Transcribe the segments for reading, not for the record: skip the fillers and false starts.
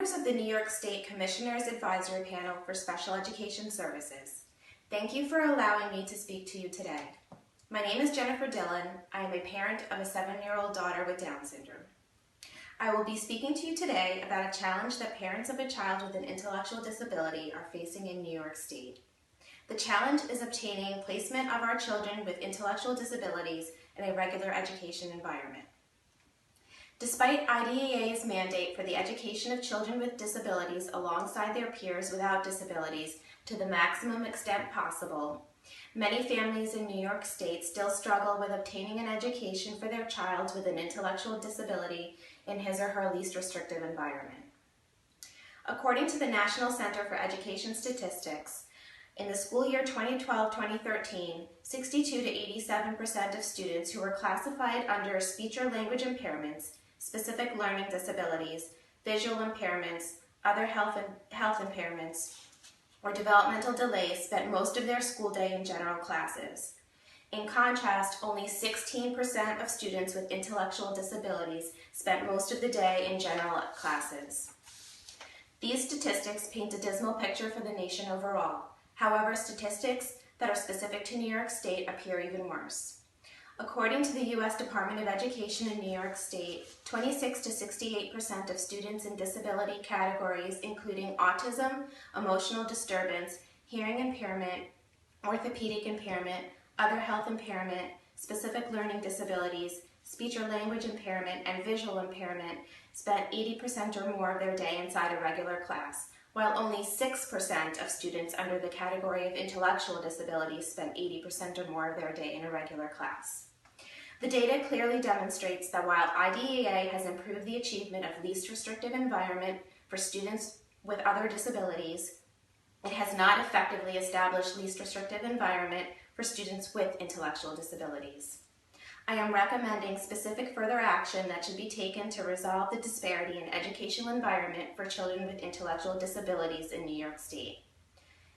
Members of the New York State Commissioners Advisory Panel for Special Education Services. Thank you for allowing me to speak to you today. My name is Jennifer Dillon. I am a parent of a 7-year-old daughter with Down syndrome. I will be speaking to you today about a challenge that parents of a child with an intellectual disability are facing in New York State. The challenge is obtaining placement of our children with intellectual disabilities in a regular education environment. Despite IDEA's mandate for the education of children with disabilities alongside their peers without disabilities to the maximum extent possible, many families in New York State still struggle with obtaining an education for their child with an intellectual disability in his or her least restrictive environment. According to the National Center for Education Statistics, in the school year 2012-2013, 62 to 87% of students who were classified under speech or language impairments, specific learning disabilities, visual impairments, other health impairments, or developmental delays spent most of their school day in general classes. In contrast, only 16% of students with intellectual disabilities spent most of the day in general classes. These statistics paint a dismal picture for the nation overall. However, statistics that are specific to New York State appear even worse. According to the U.S. Department of Education in New York State, 26 to 68% of students in disability categories including autism, emotional disturbance, hearing impairment, orthopedic impairment, other health impairment, specific learning disabilities, speech or language impairment, and visual impairment spent 80% or more of their day inside a regular class, while only 6% of students under the category of intellectual disabilities spent 80% or more of their day in a regular class. The data clearly demonstrates that while IDEA has improved the achievement of least restrictive environment for students with other disabilities, it has not effectively established least restrictive environment for students with intellectual disabilities. I am recommending specific further action that should be taken to resolve the disparity in educational environment for children with intellectual disabilities in New York State.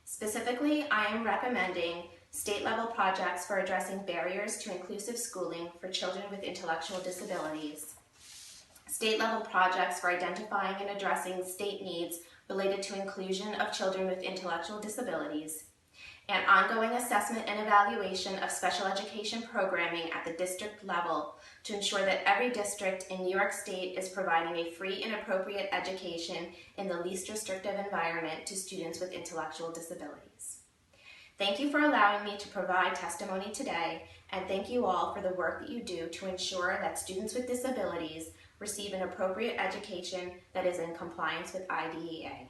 Specifically, I am recommending state-level projects for addressing barriers to inclusive schooling for children with intellectual disabilities, state-level projects for identifying and addressing state needs related to inclusion of children with intellectual disabilities, and ongoing assessment and evaluation of special education programming at the district level to ensure that every district in New York State is providing a free and appropriate education in the least restrictive environment to students with intellectual disabilities. Thank you for allowing me to provide testimony today, and thank you all for the work that you do to ensure that students with disabilities receive an appropriate education that is in compliance with IDEA.